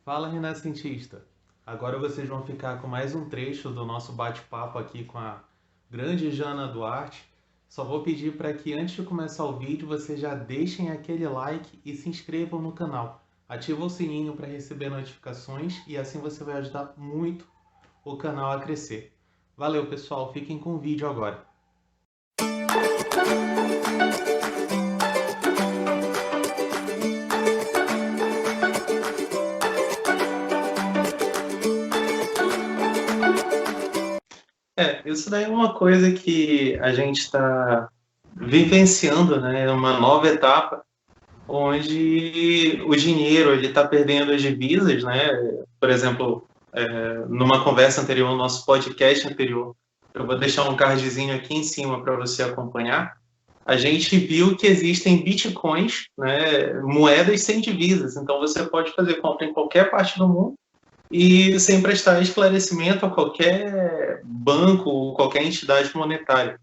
Fala, renascentista! Agora vocês vão ficar com mais um trecho do nosso bate-papo aqui com a grande Jana Duarte. Só vou pedir para que antes de começar o vídeo vocês já deixem aquele like e se inscrevam no canal. Ativa o sininho para receber notificações e assim você vai ajudar muito o canal a crescer. Valeu, pessoal! Fiquem com o vídeo agora. Isso daí é uma coisa que a gente está vivenciando, né? É uma nova etapa onde o dinheiro ele está perdendo as divisas, né? Por exemplo, numa conversa anterior, no nosso podcast anterior, eu vou deixar um cardzinho aqui em cima para você acompanhar. A gente viu que existem bitcoins, né? Moedas sem divisas. Então você pode fazer compra em qualquer parte do mundo e sem prestar esclarecimento a qualquer banco ou qualquer entidade monetária.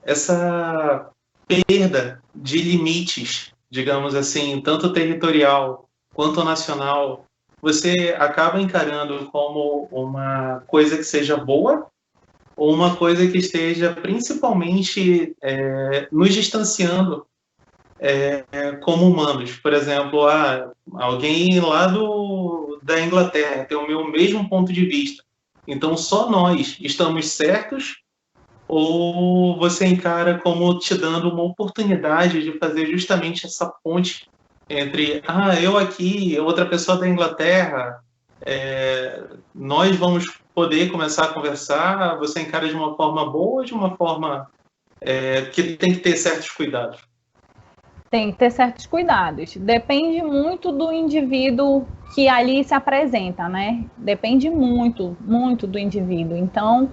Essa perda de limites, digamos assim, tanto territorial quanto nacional, você acaba encarando como uma coisa que seja boa ou uma coisa que esteja principalmente nos distanciando como humanos. Por exemplo, alguém lá da Inglaterra tem o meu mesmo ponto de vista. Então, só nós estamos certos ou você encara como te dando uma oportunidade de fazer justamente essa ponte entre eu aqui, outra pessoa da Inglaterra, nós vamos poder começar a conversar, você encara de uma forma boa ou de uma forma que tem que ter certos cuidados? Tem que ter certos cuidados. Depende muito do indivíduo que ali se apresenta, né? Depende muito, muito do indivíduo. Então,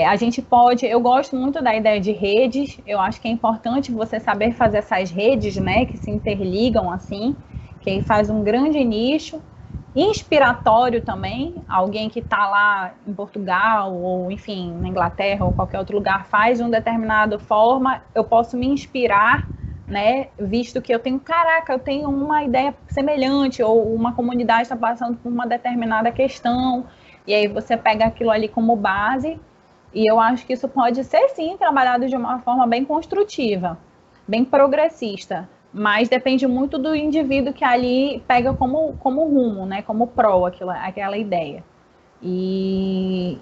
a gente pode... Eu gosto muito da ideia de redes. Eu acho que é importante você saber fazer essas redes, né? Que se interligam assim, que faz um grande nicho. Inspiratório também. Alguém que está lá em Portugal, ou enfim, na Inglaterra, ou qualquer outro lugar, faz de uma determinada forma. Eu posso me inspirar, né, visto que eu tenho uma ideia semelhante, ou uma comunidade está passando por uma determinada questão, e aí você pega aquilo ali como base, e eu acho que isso pode ser, sim, trabalhado de uma forma bem construtiva, bem progressista, mas depende muito do indivíduo que ali pega como rumo, né, como aquela ideia. E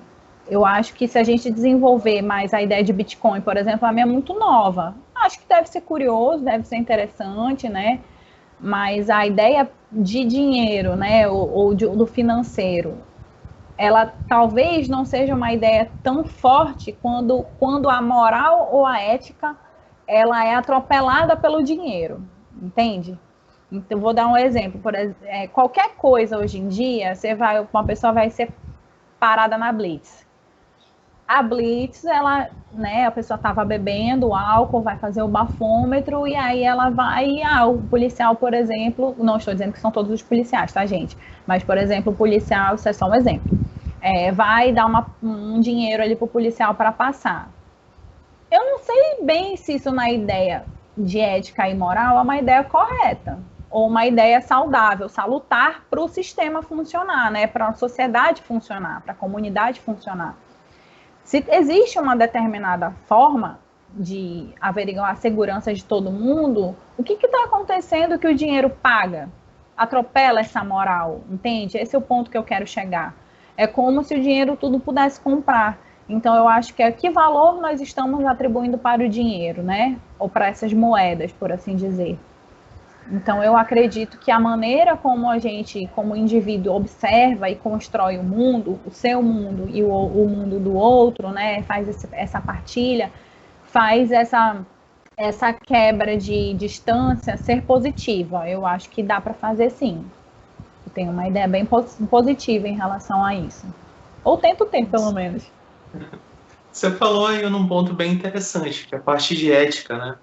eu acho que se a gente desenvolver mais a ideia de Bitcoin, por exemplo, a minha é muito nova. Acho que deve ser curioso, deve ser interessante, né? Mas a ideia de dinheiro, né, ou do financeiro, ela talvez não seja uma ideia tão forte quando a moral ou a ética ela é atropelada pelo dinheiro, entende? Então, vou dar um exemplo. Por exemplo, qualquer coisa hoje em dia, uma pessoa vai ser parada na Blitz. A Blitz, a pessoa estava bebendo álcool, vai fazer o bafômetro, e aí ela vai, o policial, por exemplo, não estou dizendo que são todos os policiais, tá, gente? Mas, por exemplo, o policial, isso é só um exemplo, vai dar um dinheiro ali pro policial para passar. Eu não sei bem se isso na ideia de ética e moral é uma ideia correta, ou uma ideia saudável, salutar para o sistema funcionar, né? Para a sociedade funcionar, para a comunidade funcionar. Se existe uma determinada forma de averiguar a segurança de todo mundo, o que está acontecendo que o dinheiro paga? Atropela essa moral, entende? Esse é o ponto que eu quero chegar. É como se o dinheiro tudo pudesse comprar. Então, eu acho que valor nós estamos atribuindo para o dinheiro, né? Ou para essas moedas, por assim dizer. Então, eu acredito que a maneira como a gente, como indivíduo, observa e constrói o mundo, o seu mundo e o mundo do outro, né, faz essa partilha, faz essa quebra de distância ser positiva. Eu acho que dá para fazer, sim. Eu tenho uma ideia bem positiva em relação a isso. Ou tento ter, pelo menos. Você falou aí num ponto bem interessante, que é a parte de ética, né?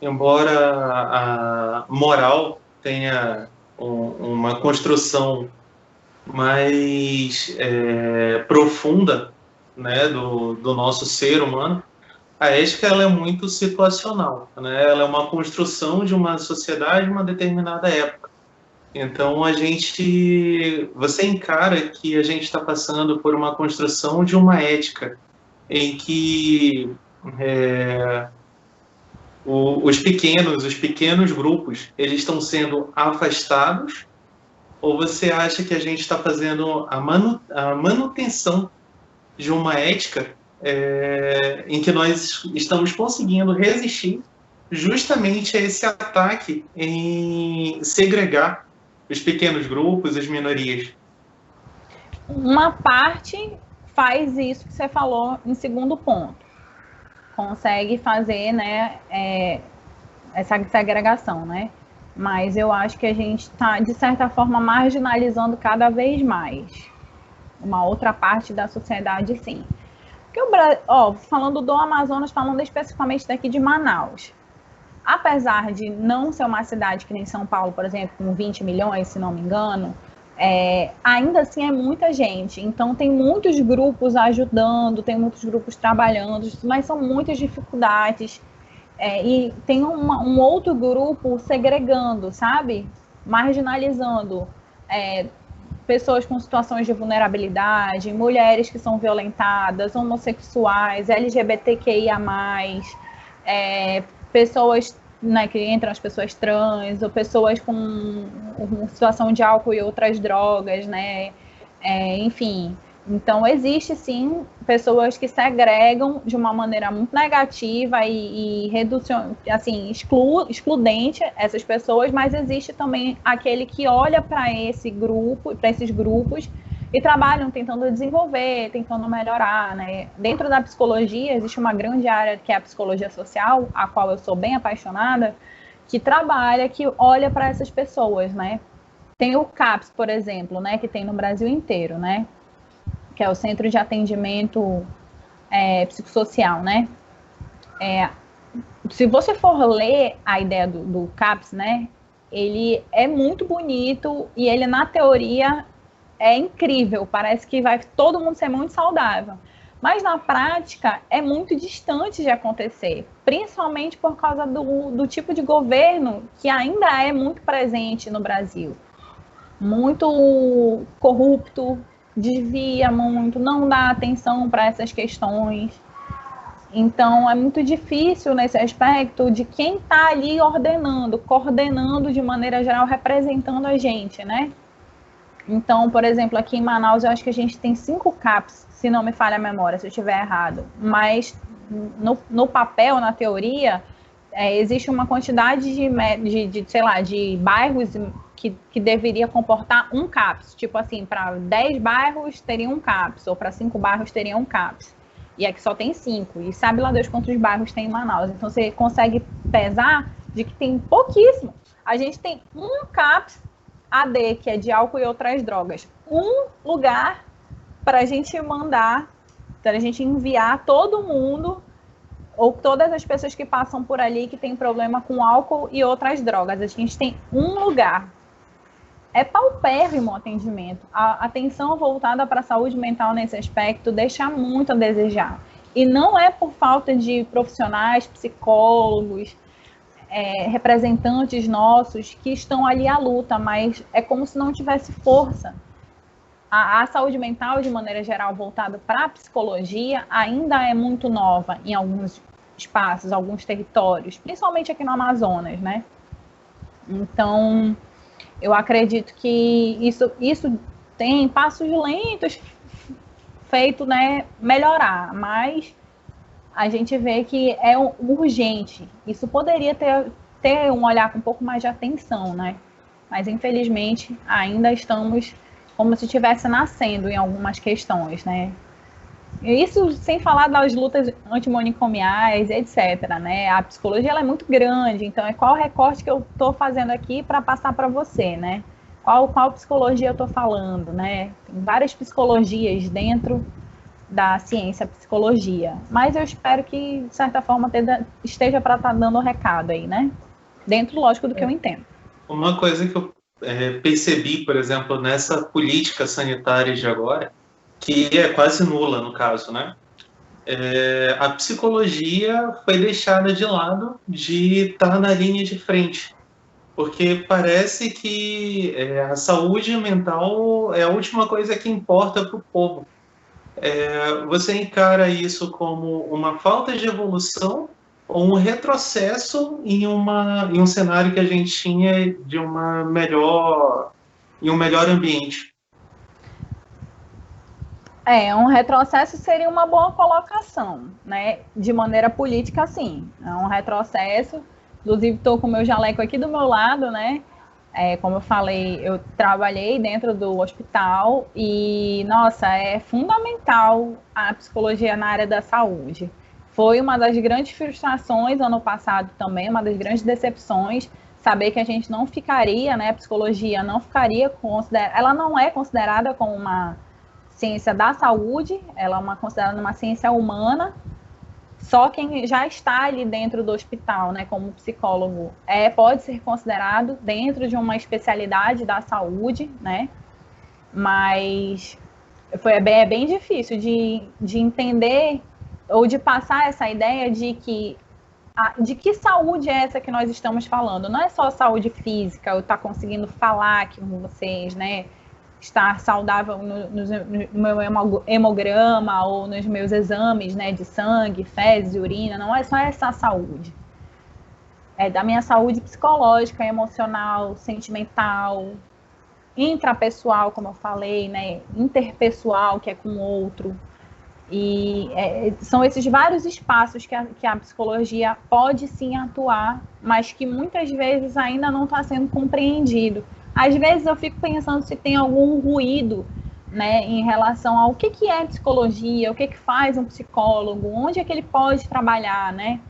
Embora a moral tenha uma construção mais profunda, né, do nosso ser humano, a ética ela é muito situacional, né? Ela é uma construção de uma sociedade em uma determinada época. Então você encara que a gente está passando por uma construção de uma ética em que os pequenos grupos, eles estão sendo afastados, ou você acha que a gente está fazendo a manutenção de uma ética em que nós estamos conseguindo resistir justamente a esse ataque em segregar os pequenos grupos, as minorias? Uma parte faz isso que você falou em segundo ponto. Consegue fazer, né, essa segregação, né? Mas eu acho que a gente está, de certa forma, marginalizando cada vez mais uma outra parte da sociedade, sim. Porque falando do Amazonas, falando especificamente daqui de Manaus, apesar de não ser uma cidade que nem São Paulo, por exemplo, com 20 milhões, se não me engano, ainda assim é muita gente. Então tem muitos grupos ajudando, tem muitos grupos trabalhando, mas são muitas dificuldades. E tem um outro grupo segregando, sabe? Marginalizando pessoas com situações de vulnerabilidade, mulheres que são violentadas, homossexuais, LGBTQIA+, pessoas, né, que entram as pessoas trans, ou pessoas com situação de álcool e outras drogas, né? Enfim. Então, existe sim pessoas que segregam de uma maneira muito negativa e assim, excludente essas pessoas, mas existe também aquele que olha para esses grupos e trabalham tentando desenvolver, tentando melhorar, né? Dentro da psicologia, existe uma grande área que é a psicologia social, a qual eu sou bem apaixonada, que trabalha, que olha para essas pessoas, né? Tem o CAPS, por exemplo, né, que tem no Brasil inteiro, né? Que é o Centro de Atendimento Psicossocial, né? Se você for ler a ideia do CAPS, né, ele é muito bonito e ele, na teoria, é incrível. Parece que vai todo mundo ser muito saudável. Mas, na prática, é muito distante de acontecer, principalmente por causa do tipo de governo que ainda é muito presente no Brasil. Muito corrupto, desvia muito, não dá atenção para essas questões. Então, é muito difícil nesse aspecto de quem está ali ordenando, coordenando de maneira geral, representando a gente, né? Então, por exemplo, aqui em Manaus, eu acho que a gente tem 5 CAPs, se não me falha a memória, se eu estiver errado. Mas no papel, na teoria, existe uma quantidade de bairros que deveria comportar um CAPS. Tipo assim, para 10 bairros teria um CAPS, ou para 5 bairros teria um CAPS. E aqui só tem 5. E sabe lá Deus quantos bairros tem em Manaus. Então você consegue pesar de que tem pouquíssimo. A gente tem um CAPS AD, que é de álcool e outras drogas. Um lugar para a gente mandar, para a gente enviar todo mundo, ou todas as pessoas que passam por ali que tem problema com álcool e outras drogas. A gente tem um lugar. É paupérrimo o atendimento. A atenção voltada para a saúde mental nesse aspecto deixa muito a desejar. E não é por falta de profissionais, psicólogos, representantes nossos que estão ali à luta, mas é como se não tivesse força. A saúde mental, de maneira geral, voltada para a psicologia, ainda é muito nova em alguns espaços, alguns territórios, principalmente aqui no Amazonas, né? Então, eu acredito que isso tem passos lentos feito, né, melhorar, mas a gente vê que é urgente. Isso poderia ter um olhar com um pouco mais de atenção, né? Mas, infelizmente, ainda estamos como se estivesse nascendo em algumas questões, né? Isso sem falar das lutas antimanicomiais, etc., né? A psicologia ela é muito grande, então é qual recorte que eu estou fazendo aqui para passar para você, né? Qual psicologia eu estou falando, né? Tem várias psicologias dentro da ciência psicologia, mas eu espero que, de certa forma, esteja para estar dando o recado aí, né? Dentro, lógico, do que eu entendo. Uma coisa que eu percebi, por exemplo, nessa política sanitária de agora, que é quase nula no caso, né? A psicologia foi deixada de lado de estar na linha de frente, porque parece que a saúde mental é a última coisa que importa para o povo. Você encara isso como uma falta de evolução ou um retrocesso em um cenário que a gente tinha de um melhor ambiente? Um retrocesso seria uma boa colocação, né? De maneira política, sim. É um retrocesso. Inclusive, estou com o meu jaleco aqui do meu lado, né? Como eu falei, eu trabalhei dentro do hospital e, nossa, é fundamental a psicologia na área da saúde. Foi uma das grandes frustrações ano passado também, uma das grandes decepções, saber que a gente não ficaria, né? A psicologia não ficaria considerada, ela não é considerada como uma ciência da saúde, ela é considerada uma ciência humana. Só quem já está ali dentro do hospital, né, como psicólogo, pode ser considerado dentro de uma especialidade da saúde, né? Mas é bem difícil de entender ou de passar essa ideia de que saúde é essa que nós estamos falando. Não é só saúde física, eu estar conseguindo falar aqui com vocês, né? Estar saudável no meu hemograma ou nos meus exames, né, de sangue, fezes e urina, não é só essa saúde. É da minha saúde psicológica, emocional, sentimental, intrapessoal, como eu falei, né, interpessoal, que é com o outro. E são esses vários espaços que a psicologia pode sim atuar, mas que muitas vezes ainda não está sendo compreendido. Às vezes eu fico pensando se tem algum ruído, né, em relação ao que é psicologia, o que faz um psicólogo, onde é que ele pode trabalhar, né?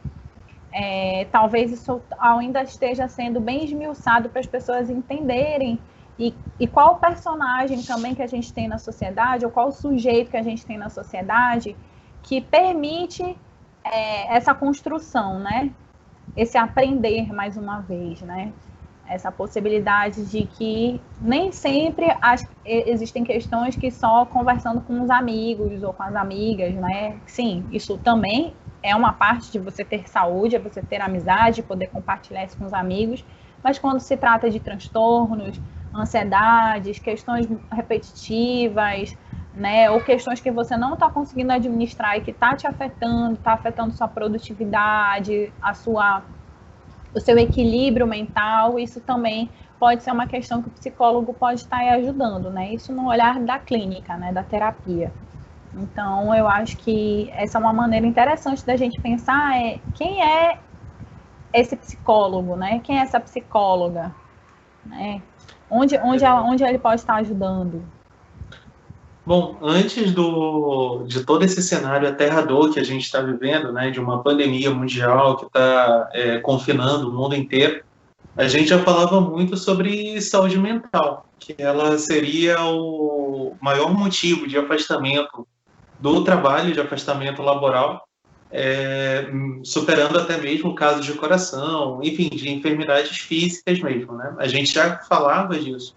Talvez isso ainda esteja sendo bem esmiuçado para as pessoas entenderem e qual personagem também que a gente tem na sociedade, ou qual sujeito que a gente tem na sociedade que permite essa construção, né? Esse aprender mais uma vez, né? Essa possibilidade de que nem sempre existem questões que só conversando com os amigos ou com as amigas, né? Sim, isso também é uma parte de você ter saúde, é você ter amizade, poder compartilhar isso com os amigos, mas quando se trata de transtornos, ansiedades, questões repetitivas, né? Ou questões que você não está conseguindo administrar e que está te afetando, está afetando sua produtividade, o seu equilíbrio mental, isso também pode ser uma questão que o psicólogo pode estar aí ajudando, né? Isso no olhar da clínica, né? Da terapia. Então, eu acho que essa é uma maneira interessante da gente pensar quem é esse psicólogo, né? Quem é essa psicóloga, né? Onde ele pode estar ajudando? Bom, antes de todo esse cenário aterrador que a gente está vivendo, né, de uma pandemia mundial que está confinando o mundo inteiro, a gente já falava muito sobre saúde mental, que ela seria o maior motivo de afastamento do trabalho, de afastamento laboral, superando até mesmo casos de coração, enfim, de enfermidades físicas mesmo, né? A gente já falava disso.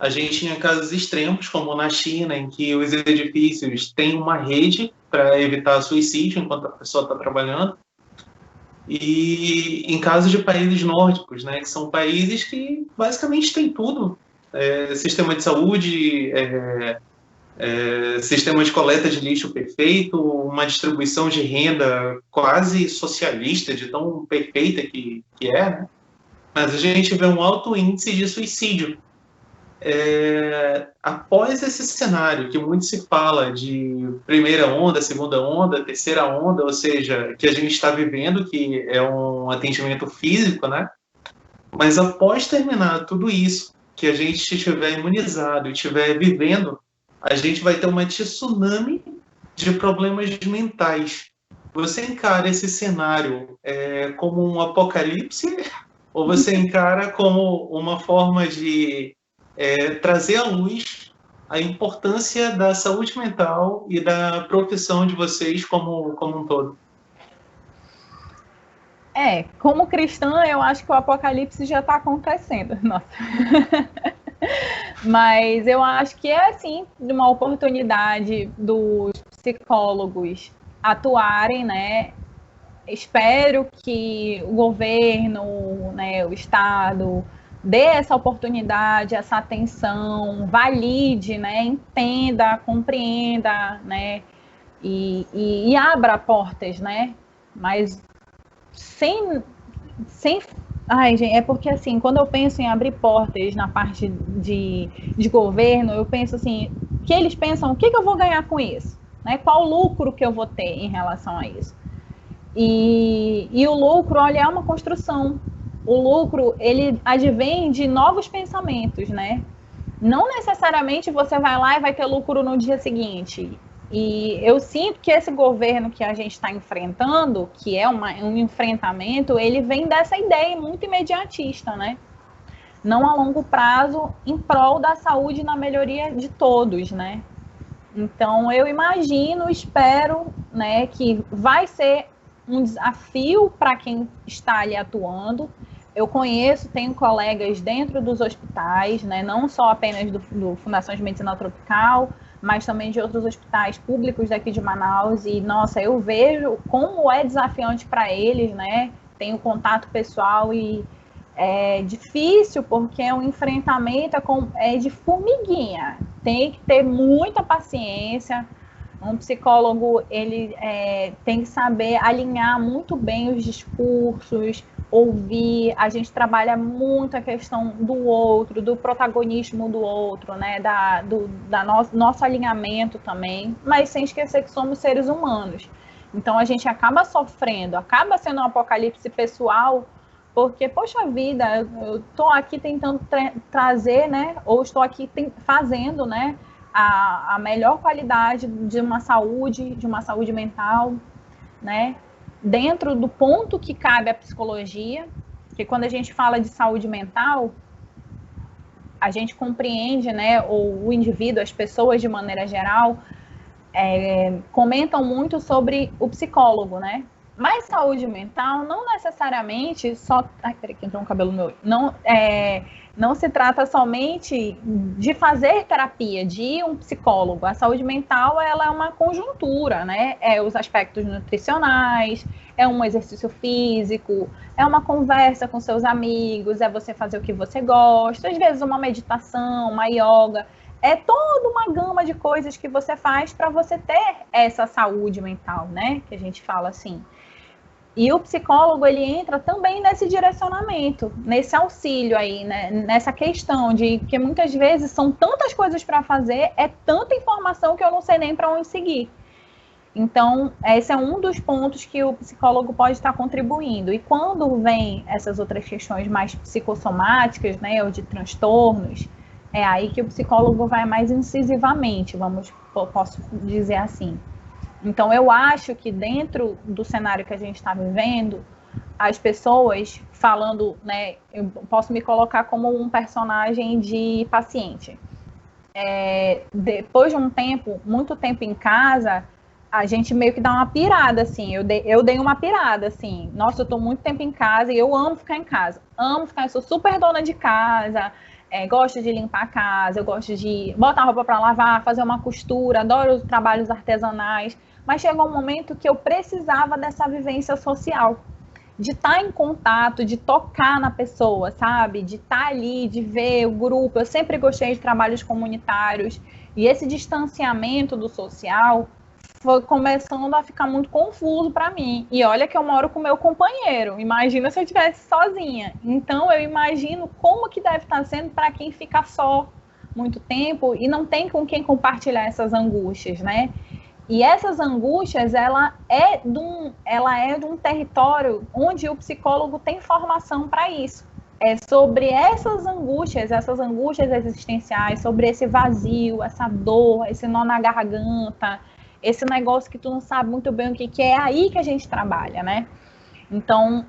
A gente tinha casos extremos, como na China, em que os edifícios têm uma rede para evitar suicídio enquanto a pessoa está trabalhando. E em casos de países nórdicos, né, que são países que basicamente têm tudo. Sistema de saúde, sistema de coleta de lixo perfeito, uma distribuição de renda quase socialista, de tão perfeita que é, né? Mas a gente vê um alto índice de suicídio. Após esse cenário que muito se fala de primeira onda, segunda onda, terceira onda, ou seja, que a gente está vivendo, que é um atendimento físico, né? Mas após terminar tudo isso, que a gente estiver imunizado e estiver vivendo, a gente vai ter uma tsunami de problemas mentais. Você encara esse cenário como um apocalipse ou você encara como uma forma de trazer à luz a importância da saúde mental e da profissão de vocês como um todo? Como cristã, eu acho que o apocalipse já está acontecendo. Nossa. Mas eu acho que é, assim, uma oportunidade dos psicólogos atuarem, né, espero que o governo, né, o Estado, dê essa oportunidade, essa atenção, valide, né, entenda, compreenda, né, e abra portas, né, mas sem. Ai, gente, é porque assim, quando eu penso em abrir portas na parte de governo, eu penso assim, que eles pensam, o que eu vou ganhar com isso? Né? Qual o lucro que eu vou ter em relação a isso? E o lucro, olha, é uma construção. O lucro, ele advém de novos pensamentos, né? Não necessariamente você vai lá e vai ter lucro no dia seguinte. E eu sinto que esse governo que a gente está enfrentando, que é um enfrentamento, ele vem dessa ideia muito imediatista, né? Não a longo prazo, em prol da saúde e na melhoria de todos, né? Então, eu imagino, espero, né, que vai ser um desafio para quem está ali atuando. Eu conheço, tenho colegas dentro dos hospitais, né, não só apenas do Fundação de Medicina Tropical, mas também de outros hospitais públicos daqui de Manaus. E, nossa, eu vejo como é desafiante para eles, né? Tenho contato pessoal e é difícil porque é um enfrentamento de formiguinha. Tem que ter muita paciência. Um psicólogo, ele tem que saber alinhar muito bem os discursos, ouvir. A gente trabalha muito a questão do outro, do protagonismo do outro, né? Nosso alinhamento também, mas sem esquecer que somos seres humanos. Então a gente acaba sofrendo, acaba sendo um apocalipse pessoal, porque, poxa vida, eu estou aqui tentando trazer, né? Ou estou aqui fazendo, né? A melhor qualidade de uma saúde mental, né? Dentro do ponto que cabe a psicologia, porque quando a gente fala de saúde mental, a gente compreende, né? O indivíduo, as pessoas de maneira geral, comentam muito sobre o psicólogo, né? Mas saúde mental não necessariamente só. Ai, peraí, que entrou um cabelo no meu. Não se trata somente de fazer terapia, de ir um psicólogo. A saúde mental, ela é uma conjuntura, né? É os aspectos nutricionais, é um exercício físico, é uma conversa com seus amigos, é você fazer o que você gosta, às vezes uma meditação, uma yoga. É toda uma gama de coisas que você faz para você ter essa saúde mental, né? Que a gente fala assim. E o psicólogo, ele entra também nesse direcionamento, nesse auxílio aí, né? Nessa questão de que muitas vezes são tantas coisas para fazer, é tanta informação que eu não sei nem para onde seguir. Então, esse é um dos pontos que o psicólogo pode estar contribuindo. E quando vem essas outras questões mais psicossomáticas, né, ou de transtornos, é aí que o psicólogo vai mais incisivamente, posso dizer assim. Então, eu acho que dentro do cenário que a gente está vivendo, as pessoas falando, né, eu posso me colocar como um personagem de paciente. Depois de um tempo, muito tempo em casa, a gente meio que dá uma pirada, assim. Eu dei uma pirada, assim. Nossa, eu tô muito tempo em casa e eu amo ficar em casa. Eu sou super dona de casa, gosto de limpar a casa, eu gosto de botar a roupa para lavar, fazer uma costura, adoro os trabalhos artesanais. Mas chegou um momento que eu precisava dessa vivência social, de estar em contato, de tocar na pessoa, sabe? De estar ali, de ver o grupo. Eu sempre gostei de trabalhos comunitários. E esse distanciamento do social foi começando a ficar muito confuso para mim. E olha que eu moro com meu companheiro. Imagina se eu estivesse sozinha. Então, eu imagino como que deve estar sendo para quem fica só muito tempo e não tem com quem compartilhar essas angústias, né? E essas angústias, ela é de um território onde o psicólogo tem formação para isso. É sobre essas angústias existenciais, sobre esse vazio, essa dor, esse nó na garganta, esse negócio que tu não sabe muito bem o que é aí que a gente trabalha, né? Então,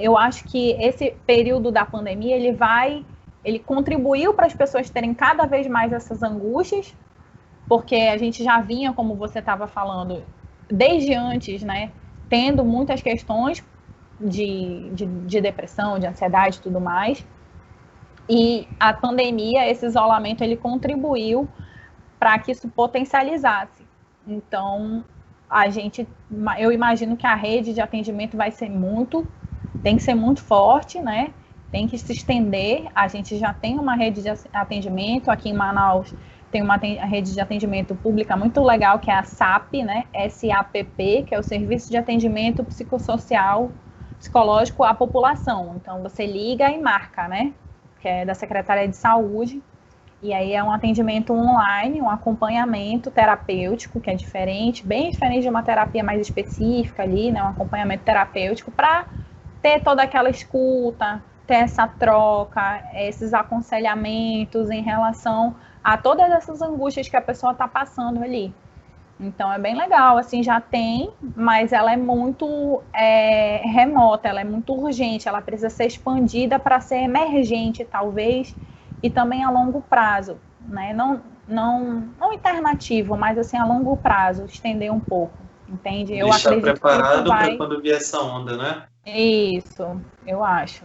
eu acho que esse período da pandemia, ele contribuiu para as pessoas terem cada vez mais essas angústias, porque a gente já vinha, como você estava falando, desde antes, né, tendo muitas questões de depressão, de ansiedade e tudo mais. E a pandemia, esse isolamento, ele contribuiu para que isso potencializasse. Então, eu imagino que a rede de atendimento tem que ser muito forte, né? Tem que se estender. A gente já tem uma rede de atendimento aqui em Manaus, tem uma rede de atendimento pública muito legal, que é a SAP, né? SAPP, que é o Serviço de Atendimento Psicológico à População. Então, você liga e marca, né? Que é da Secretaria de Saúde. E aí é um atendimento online, um acompanhamento terapêutico, que é diferente, bem diferente de uma terapia mais específica ali, né? Um acompanhamento terapêutico para ter toda aquela escuta, ter essa troca, esses aconselhamentos em relação a todas essas angústias que a pessoa está passando ali. Então é bem legal, assim, já tem, mas ela é muito remota, ela é muito urgente, ela precisa ser expandida para ser emergente, talvez, e também a longo prazo, né? Não alternativo, mas assim a longo prazo, estender um pouco, entende? Eu Deixar acredito que isso preparado para vai. quando vier essa onda, né? Isso, eu acho.